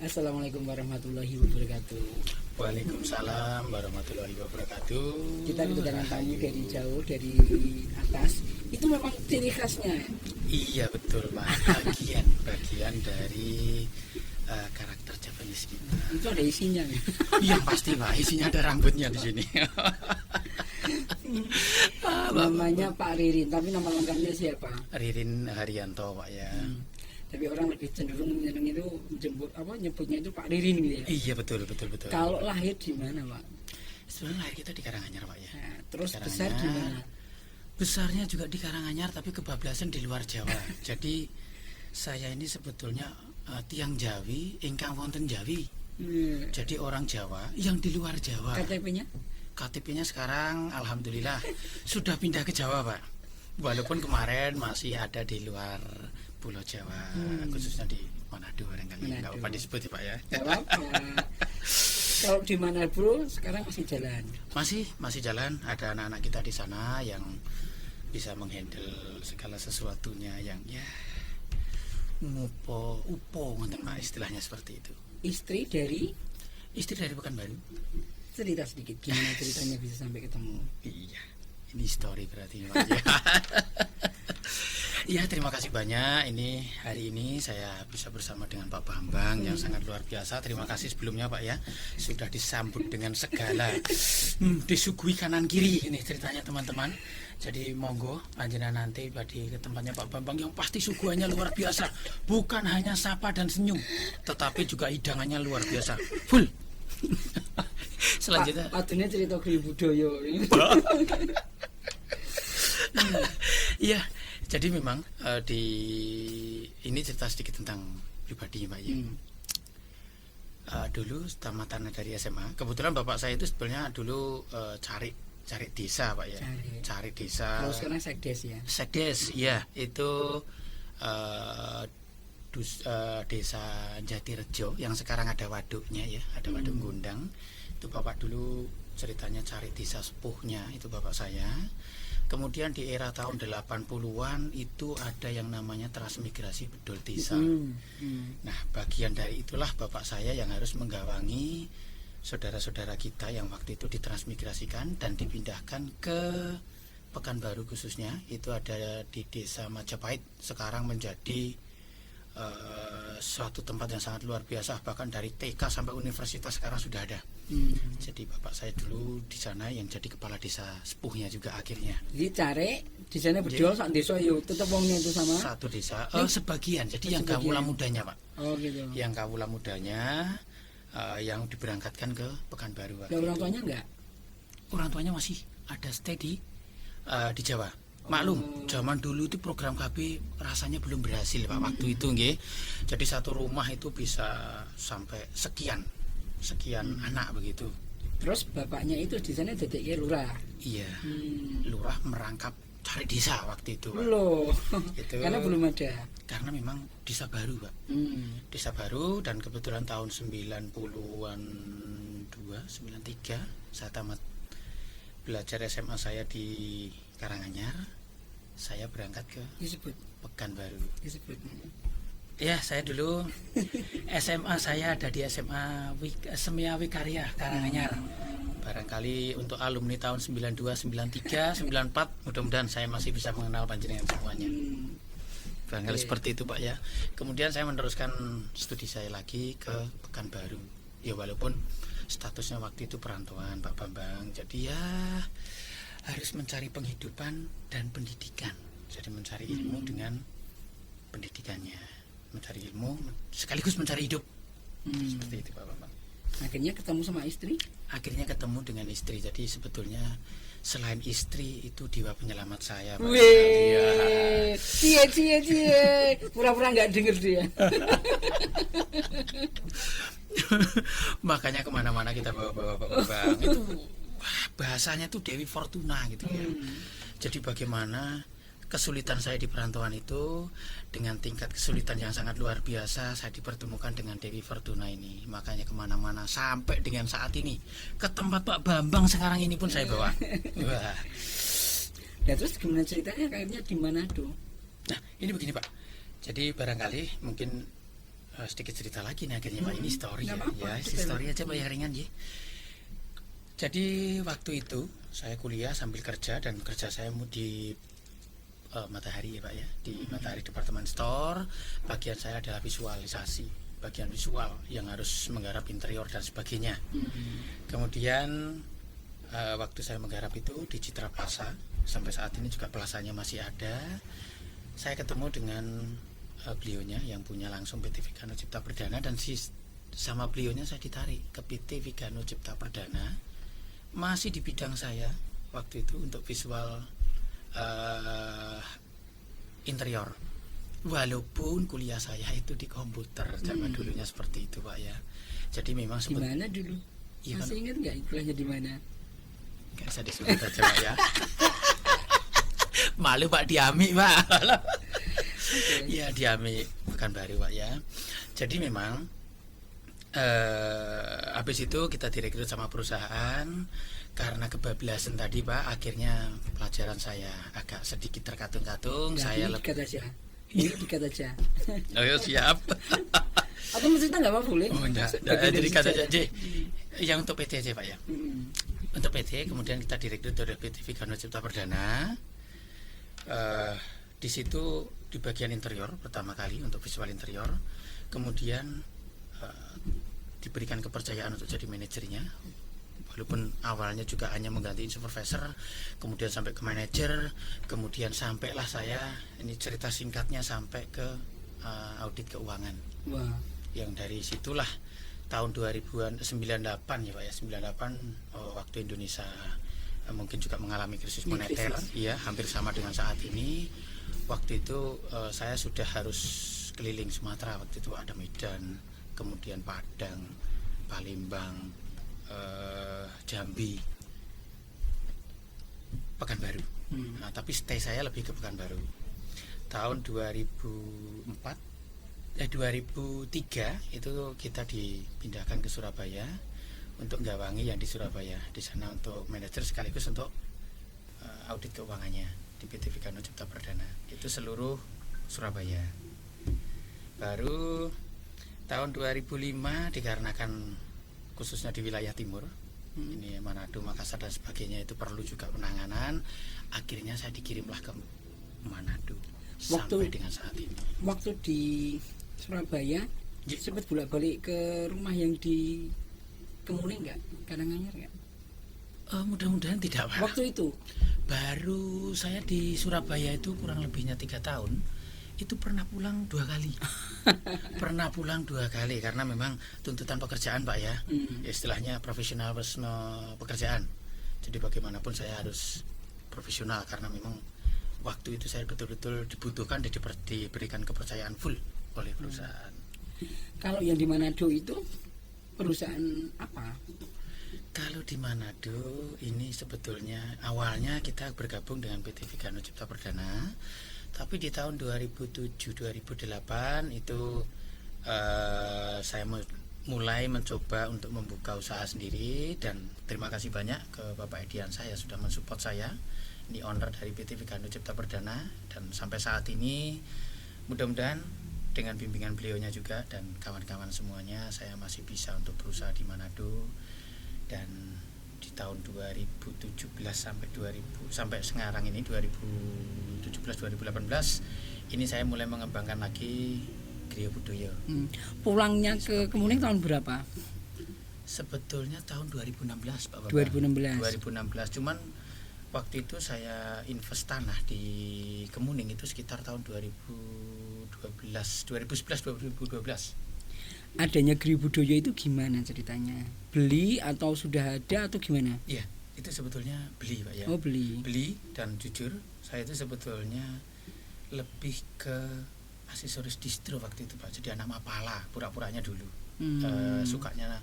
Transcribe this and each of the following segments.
Assalamualaikum warahmatullahi wabarakatuh. Waalaikumsalam warahmatullahi wabarakatuh. Kita kedatangan tamu dari jauh, dari atas. Itu memang ciri khasnya. Iya betul Pak. Bagian dari karakter Japanese kita. Itu ada isinya. Iya pasti Pak. Isinya ada rambutnya di sini. Namanya Pak Ririn, tapi nama lengkapnya siapa? Ririn Haryanto Pak ya. Tapi orang lebih cenderung itu nyebutnya itu Pak Ririn gitu ya. Iya betul. Kalau lahir di mana Pak? Sebenarnya lahir kita di Karanganyar Pak ya. Nah, terus Karanganyar, besar di mana? Besarnya juga di Karanganyar tapi kebablasan di luar Jawa. Jadi saya ini sebetulnya tiang Jawi, ingkang wonten Jawi. Jadi orang Jawa yang di luar Jawa. KTP-nya? KTP-nya sekarang alhamdulillah sudah pindah ke Jawa Pak. Walaupun kemarin masih ada di luar Pulau Jawa, khususnya di Manado barangkali. Enggak apa-apa disebut ya Pak ya. Enggak apa-apa. Kalau di Manado sekarang masih jalan. Masih jalan. Ada anak-anak kita di sana yang bisa menghandle segala sesuatunya yang ya upo ngoten Pak, istilahnya seperti itu. Istri dari Pekanbaru. Cerita sedikit gimana ceritanya bisa sampai ketemu. Iya, ini story berarti Pak ya. Ya terima kasih banyak. Hari ini saya bisa bersama dengan Pak Bambang yang sangat luar biasa. Terima kasih sebelumnya Pak ya, sudah disambut dengan segala disuguhi kanan kiri. Ini ceritanya teman-teman. Jadi monggo panjenengan nanti ke tempatnya Pak Bambang yang pasti suguhannya luar biasa. Bukan hanya sapa dan senyum, tetapi juga hidangannya luar biasa. Full. Selanjutnya Padunya cerita Gri Budoyo. Iya, jadi memang ini cerita sedikit tentang pribadi Pak ya. Dulu tamatan dari SMA, kebetulan bapak saya itu sebenarnya dulu cari desa Pak ya. Cari desa. Kalau sekarang sekdes ya. Sekdes, ya itu desa Jatirejo yang sekarang ada waduknya ya, ada waduk Gundang. Itu bapak dulu ceritanya cari desa sepuhnya itu bapak saya. Kemudian di era tahun 80-an itu ada yang namanya transmigrasi bedol desa. Nah, bagian dari itulah bapak saya yang harus menggawangi saudara-saudara kita yang waktu itu ditransmigrasikan dan dipindahkan ke Pekanbaru khususnya. Itu ada di desa Majapahit, sekarang menjadi suatu tempat yang sangat luar biasa, bahkan dari TK sampai universitas sekarang sudah ada. Jadi bapak saya dulu di sana yang jadi kepala desa sepuhnya juga akhirnya. Jadi cari di sana berdua sak desa yo tetap wongnya itu sama. Satu desa, sebagian. Jadi yang kawula mudanya Pak. Oh gitu. Yang kawula mudanya yang diberangkatkan ke Pekanbaru. Lah orang tuanya enggak? Orang tuanya masih ada stay di Jawa. Maklum, zaman dulu itu program KB rasanya belum berhasil Pak waktu itu nggih. Jadi satu rumah itu bisa sampai sekian anak begitu. Terus bapaknya itu di sana jadi lurah. Iya. Lurah merangkap cari desa waktu itu Pak. Loh. Itu, karena belum ada. Karena memang desa baru Pak. Desa baru, dan kebetulan tahun 90-an 93 saya tamat belajar SMA saya di Karanganyar. Saya berangkat ke Pekanbaru. Ya, saya dulu SMA saya ada di SMA Semia Wikarya Karanganyar. Barangkali untuk alumni tahun 92, 93, 94 mudah-mudahan saya masih bisa mengenal panjenengan semuanya. Barangkali seperti itu Pak ya. Kemudian saya meneruskan studi saya lagi ke Pekanbaru. Ya walaupun statusnya waktu itu perantauan Pak Bambang. Jadi ya harus mencari penghidupan dan pendidikan. Jadi mencari ilmu dengan pendidikannya, mencari ilmu sekaligus mencari hidup. Seperti itu Pak Bambang. Akhirnya ketemu sama istri? Akhirnya ketemu dengan istri. Jadi sebetulnya selain istri itu jiwa penyelamat saya Pak. Wih, cie. Pura-pura nggak denger dia. Makanya kemana-mana kita bawa Pak Bambang. Itu bahasanya tuh Dewi Fortuna gitu ya. Jadi bagaimana kesulitan saya di perantauan itu dengan tingkat kesulitan yang sangat luar biasa, saya dipertemukan dengan Dewi Fortuna ini. Makanya kemana-mana sampai dengan saat ini ke tempat Pak Bambang sekarang ini pun saya bawa. Wah. Ya terus gimana ceritanya akhirnya di Manado? Nah ini begini Pak, jadi barangkali mungkin sedikit cerita lagi nih akhirnya Pak, ini story ya, story aja Pak yang ringan ya. Jadi waktu itu saya kuliah sambil kerja, dan kerja saya di Matahari ya Pak ya, di Matahari Department Store. Bagian saya adalah visualisasi, bagian visual yang harus menggarap interior dan sebagainya. Kemudian waktu saya menggarap itu di Citra Plaza, sampai saat ini juga plasanya masih ada. Saya ketemu dengan beliaunya yang punya langsung PT Vigano Cipta Perdana, dan sama beliaunya saya ditarik ke PT Vigano Cipta Perdana, masih di bidang saya waktu itu untuk visual interior, walaupun kuliah saya itu di komputer zaman dulunya seperti itu Pak ya. Jadi memang di mana dulu? Iya, masih ingat nggak kuliahnya di mana? Nggak usah disebut aja Pak ya. Malu Pak, Diami Pak. Ya Diami Pekanbaru Pak ya. Jadi memang habis itu kita direkrut sama perusahaan. Karena kebablasan tadi Pak, akhirnya pelajaran saya agak sedikit terkatung-katung. Ya, Saya dikat aja. Ini dikat aja. Oh ya siap. Atau maksudnya nggak apa boleh? Oh enggak, jadi kata aja. Yang untuk PT aja Pak ya. Untuk PT, kemudian kita direkrut oleh PT Vigano Cipta Perdana. Di situ di bagian interior pertama kali untuk visual interior, kemudian diberikan kepercayaan untuk jadi manajernya, walaupun awalnya juga hanya mengganti supervisor, kemudian sampai ke manajer, kemudian sampailah saya, ini cerita singkatnya, sampai ke audit keuangan. Wah. Yang dari situlah tahun 2098 ya Pak ya, 98 waktu Indonesia mungkin juga mengalami krisis moneter, ya hampir sama dengan saat ini. Waktu itu saya sudah harus keliling Sumatera. Waktu itu ada Medan, kemudian Padang, Palembang, Jambi, Pekanbaru. Nah, tapi stay saya lebih ke Pekanbaru. Tahun 2003 itu kita dipindahkan ke Surabaya untuk Gawangi yang di Surabaya. Di sana untuk manajer sekaligus untuk audit keuangannya di PT Vigano Cipta Perdana. Itu seluruh Surabaya. Baru tahun 2005 dikarenakan khususnya di wilayah timur, ini Manado, Makassar dan sebagainya, itu perlu juga penanganan. Akhirnya saya dikirimlah ke Manado sampai dengan saat ini. Waktu di Surabaya sempat bolak-balik ke rumah yang di Kemuning nggak? Karanganyar nggak? Mudah-mudahan tidak Pak. Waktu itu baru saya di Surabaya itu kurang lebihnya 3 tahun. Itu pernah pulang 2 kali. Pernah pulang 2 kali karena memang tuntutan pekerjaan Pak ya. Istilahnya profesionalisme pekerjaan. Jadi bagaimanapun saya harus profesional karena memang waktu itu saya betul-betul dibutuhkan dan diberikan kepercayaan full oleh perusahaan. Kalau yang di Manado itu perusahaan apa? Kalau di Manado ini sebetulnya awalnya kita bergabung dengan PT Vigano Cipta Perdana. Tapi di tahun 2007-2008 itu saya mulai mencoba untuk membuka usaha sendiri, dan terima kasih banyak ke Bapak Edian saya sudah mensupport saya, ini owner dari PT Vigano Cipta Perdana, dan sampai saat ini mudah-mudahan dengan bimbingan beliaunya juga dan kawan-kawan semuanya saya masih bisa untuk berusaha di Manado. Dan di tahun 2017 sampai sekarang ini 2017-2018 ini saya mulai mengembangkan lagi Griya Budaya. Pulangnya ke Kemuning tahun berapa? Sebetulnya tahun 2016 Pak Bapak. 2016. Cuman waktu itu saya invest tanah di Kemuning itu sekitar tahun 2011-2012. Adanya Griya Budaya itu gimana ceritanya? Beli atau sudah ada atau gimana? Iya, itu sebetulnya beli Pak ya. Oh, beli. Beli, dan jujur saya itu sebetulnya lebih ke aksesoris distro waktu itu Pak. Jadi anak mapala pura-puranya dulu. Sukanya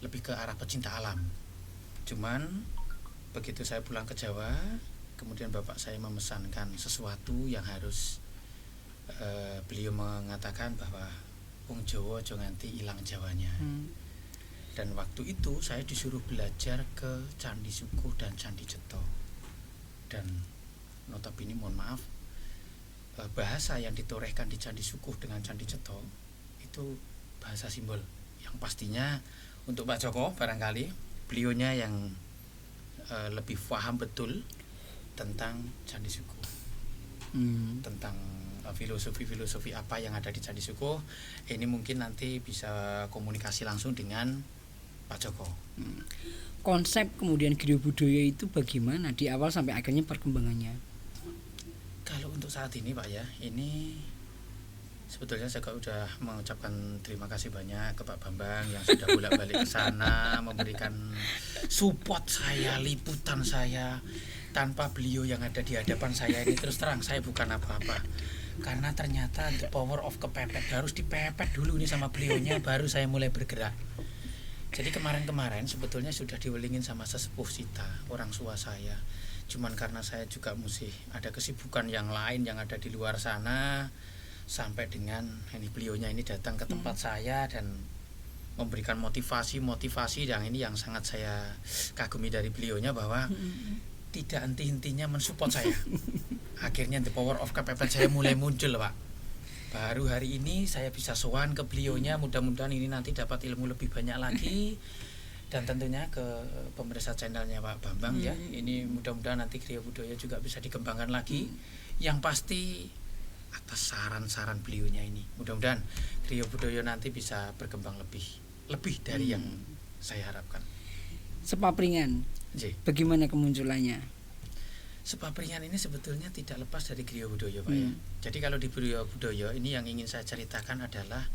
lebih ke arah pecinta alam. Cuman begitu saya pulang ke Jawa, kemudian bapak saya memesankan sesuatu yang harus beliau mengatakan bahwa wong Jawa aja nganti ilang Jawanya. Dan waktu itu saya disuruh belajar ke Candi Sukuh dan Candi Ceto. Dan notabene mohon maaf, bahasa yang ditorehkan di Candi Sukuh dengan Candi Ceto itu bahasa simbol yang pastinya untuk Pak Joko barangkali beliaunya yang lebih paham betul tentang Candi Sukuh, tentang filosofi apa yang ada di Candi Sukuh. Ini mungkin nanti bisa komunikasi langsung dengan Pak Joko. Konsep kemudian griya budaya itu bagaimana di awal sampai akhirnya perkembangannya? Kalau untuk saat ini Pak ya, ini sebetulnya saya sudah mengucapkan terima kasih banyak ke Pak Bambang yang sudah bolak-balik ke sana memberikan support saya, liputan saya. Tanpa beliau yang ada di hadapan saya ini, terus terang saya bukan apa-apa. Karena ternyata the power of kepepet, harus dipepet dulu nih sama beliaunya baru saya mulai bergerak. Jadi kemarin-kemarin sebetulnya sudah diwelingin sama sesepuh Sita, orang tua saya. Cuman karena saya juga mesti ada kesibukan yang lain yang ada di luar sana, sampai dengan ini beliaunya ini datang ke tempat saya dan memberikan motivasi yang ini yang sangat saya kagumi dari beliaunya, bahwa tidak henti-hentinya mensupport saya. Akhirnya the power of kepepet saya mulai muncul Pak. Baru hari ini saya bisa sowan ke beliaunya, mudah-mudahan ini nanti dapat ilmu lebih banyak lagi. Dan tentunya ke pemirsa channelnya Pak Bambang ya, ini mudah-mudahan nanti griya budaya juga bisa dikembangkan lagi. Yang pasti atas saran-saran beliaunya ini, mudah-mudahan griya budaya nanti bisa berkembang lebih dari yang saya harapkan. Sepapringan, bagaimana kemunculannya? Sepapringan ini sebetulnya tidak lepas dari griya budaya Pak ya. Jadi kalau di griya budaya ini yang ingin saya ceritakan adalah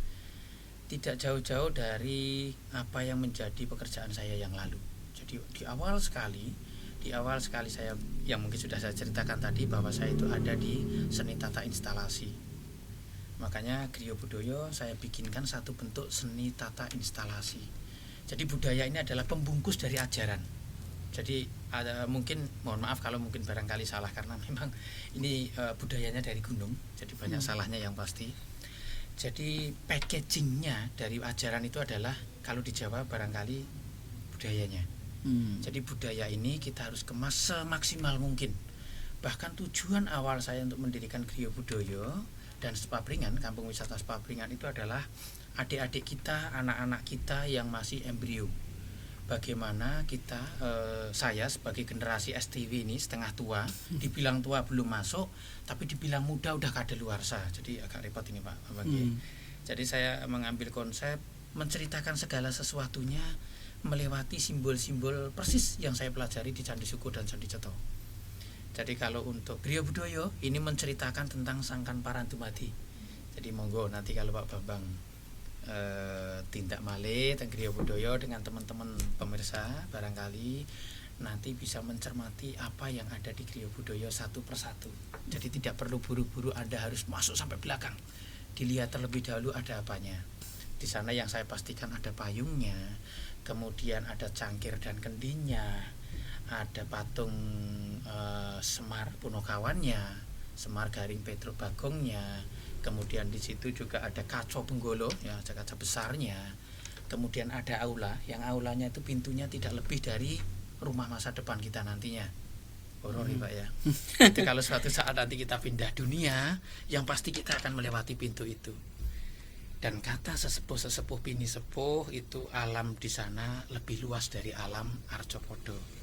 tidak jauh-jauh dari apa yang menjadi pekerjaan saya yang lalu. Jadi di awal sekali saya yang mungkin sudah saya ceritakan tadi, bahwa saya itu ada di seni tata instalasi. Makanya griya budaya saya bikinkan satu bentuk seni tata instalasi. Jadi budaya ini adalah pembungkus dari ajaran. Jadi ada mungkin, mohon maaf kalau mungkin barangkali salah, karena memang ini budayanya dari gunung, jadi banyak salahnya yang pasti. Jadi packagingnya dari ajaran itu adalah, kalau di Jawa barangkali budayanya. Jadi budaya ini kita harus kemas semaksimal mungkin. Bahkan tujuan awal saya untuk mendirikan griya budaya dan Sepapringan, kampung wisata Sepapringan itu adalah adik-adik kita, anak-anak kita yang masih embrio. Bagaimana kita, saya sebagai generasi STW ini setengah tua, dibilang tua belum masuk, tapi dibilang muda udah kadaluarsa. Jadi agak repot ini Pak Bambang. Jadi saya mengambil konsep menceritakan segala sesuatunya melewati simbol-simbol persis yang saya pelajari di Candi Sukuh dan Candi Ceto. Jadi kalau untuk griya budaya ini menceritakan tentang Sangkan Parandumadi. Jadi monggo nanti kalau Pak Bambang tindak malih teng griya budaya dengan teman-teman pemirsa, barangkali nanti bisa mencermati apa yang ada di griya budaya satu persatu. Jadi tidak perlu buru-buru Anda harus masuk sampai belakang. Dilihat terlebih dahulu ada apanya. Di sana yang saya pastikan ada payungnya, kemudian ada cangkir dan kendinya, ada patung Semar Punokawannya, Semar Garing Petruk Bagongnya. Kemudian di situ juga ada kaca penggolo, ya, ada kaca besarnya. Kemudian ada aula, yang aulanya itu pintunya tidak lebih dari rumah masa depan kita nantinya. Horor Pak ya. Itu kalau suatu saat nanti kita pindah dunia, yang pasti kita akan melewati pintu itu. Dan kata sesepuh bini sepuh itu, alam di sana lebih luas dari alam Arjopodo.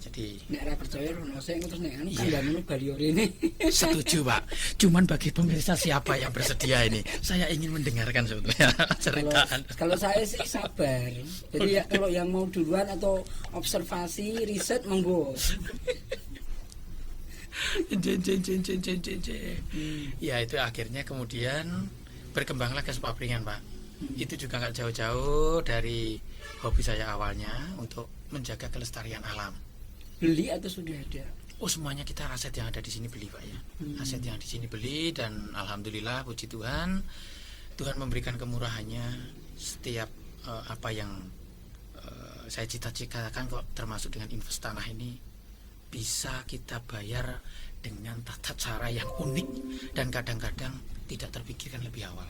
Jadi nek ora percaya rono sing terus nek anu kandhane Balior ini. Setuju Pak. Cuman bagi pemirsa siapa yang bersedia ini, saya ingin mendengarkan sebetulnya ceritaan. Kalau saya sih sabar. Jadi ya, kalau yang mau duluan atau observasi riset monggo. Ya itu akhirnya kemudian berkembanglah ke Sepapringan Pak. Itu juga nggak jauh-jauh dari hobi saya awalnya untuk menjaga kelestarian alam. Beli atau sudah ada? Oh semuanya kita aset yang ada di sini beli Pak ya. Aset yang di sini beli, dan alhamdulillah puji Tuhan, Tuhan memberikan kemurahannya. Setiap apa yang saya cita-citakan kok termasuk dengan invest tanah ini bisa kita bayar dengan tata cara yang unik dan kadang-kadang tidak terpikirkan lebih awal.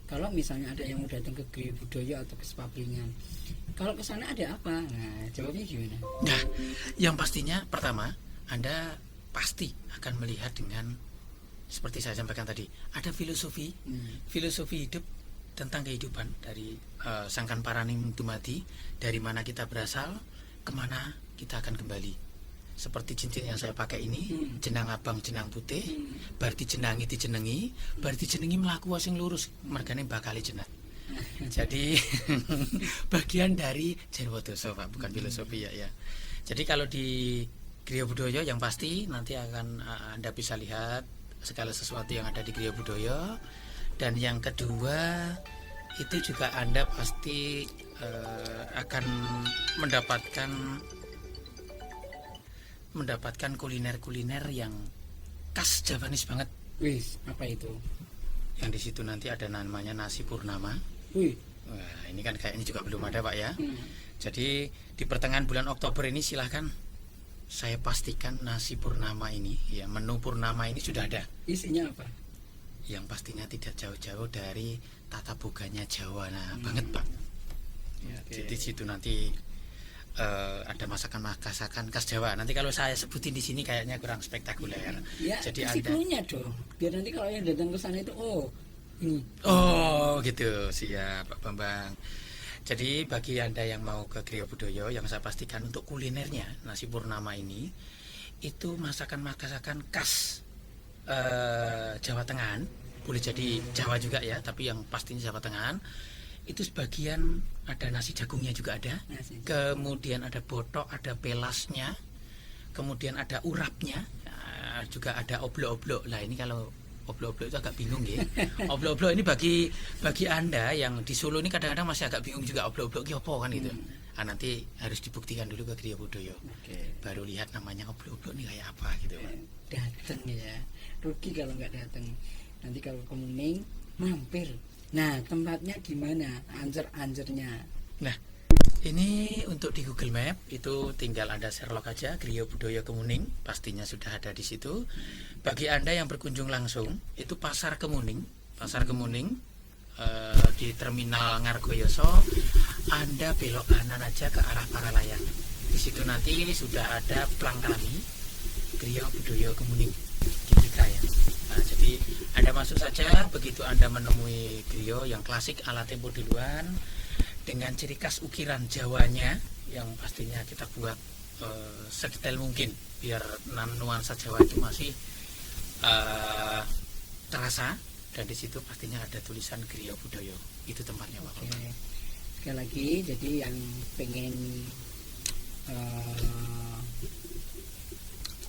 Kalau misalnya ada yang mau datang ke Griya Budaya atau ke Sepablingan, kalau ke sana ada apa? Nah, jawabnya gimana? Nah, yang pastinya pertama, Anda pasti akan melihat dengan seperti saya sampaikan tadi, ada filosofi hidup tentang kehidupan dari sangkan paraning dumadi, dari mana kita berasal, kemana kita akan kembali. Seperti cincin yang saya pakai ini, jenang abang jenang putih, berarti jenangi dijenengi, berarti jenengi melaku sing lurus, mergane bakali jenat. Jadi bagian dari Jarwodoso, Pak, bukan filosofi ya. Jadi kalau di Griya Budaya yang pasti nanti akan Anda bisa lihat segala sesuatu yang ada di Griya Budaya. Dan yang kedua itu juga Anda pasti akan mendapatkan kuliner-kuliner yang khas Javanese banget. Wis, apa itu? Yang di situ nanti ada namanya nasi purnama. Wih. Wah, ini kan kayaknya juga belum ada, Pak ya. Jadi di pertengahan bulan Oktober ini silahkan saya pastikan nasi purnama ini, ya, menu purnama ini sudah ada. Isinya apa? Yang pastinya tidak jauh-jauh dari tata boganya Jawa. Nah, banget, Pak. Ya, jadi situ nanti ada masakan khas Jawa. Nanti kalau saya sebutin di sini kayaknya kurang spektakuler. Ya, jadi Anda dong. Biar nanti kalau yang datang ke sana itu ini. Oh, gitu. Siap, Pak Bambang. Jadi bagi Anda yang mau ke Griya Budaya, yang saya pastikan untuk kulinernya nasi purnama ini itu masakan khas Jawa Tengah. Boleh jadi Jawa juga ya, tapi yang pastinya Jawa Tengah. Itu sebagian ada nasi jagungnya juga ada. Kemudian ada botok, ada pelasnya. Kemudian ada urapnya. Juga ada oblok-oblok. Lah ini kalau oblok-oblok itu agak bingung ya. Oblok-oblok ini bagi Anda yang di Solo ini kadang-kadang masih agak bingung juga oblok-oblok itu apa kan gitu. Nanti harus dibuktikan dulu ke Griya Budaya. Baru lihat namanya oblok-oblok ini kayak apa gitu, Pak. Datang ya. Rugi kalau nggak datang. Nanti kalau ke Muning mampir. Nah, tempatnya gimana? Anjer-anjernya. Nah, ini untuk di Google Map itu tinggal Anda Sherlock aja Griya Budaya Kemuning, pastinya sudah ada di situ. Bagi Anda yang berkunjung langsung, itu Pasar Kemuning di Terminal Ngargoyoso. Anda belok kanan aja ke arah Paralayang. Di situ nanti sudah ada plang kami Griya Budaya Kemuning Gimika ya. Nah, jadi Anda masuk saja, begitu Anda menemui griya yang klasik ala tempo duluan dengan ciri khas ukiran Jawanya yang pastinya kita buat sedetail mungkin biar nuansa Jawa itu masih terasa, dan di situ pastinya ada tulisan Griya Budaya. Itu tempatnya, Pak. Sekali lagi, jadi yang pengen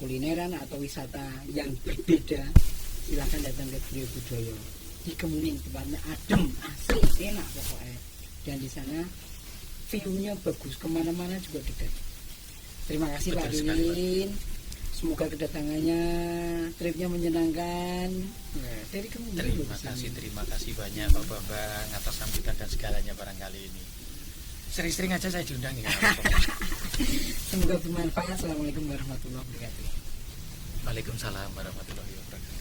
kulineran atau wisata yang berbeda, silahkan datang ke Griya Budaya di Kemuning. Tempatnya adem, asik, enak pokoknya. Dan di sana view-nya bagus, kemana-mana juga dekat. Terima kasih Pak Rin. Semoga kedatangannya, tripnya menyenangkan. Dari Kemuning. Terima kasih banyak Pak Bambang atas sambutan dan segalanya barangkali ini. Sering-sering aja saya diundang ya. Semoga bermanfaat. Assalamualaikum warahmatullahi wabarakatuh. Waalaikumsalam warahmatullahi wabarakatuh.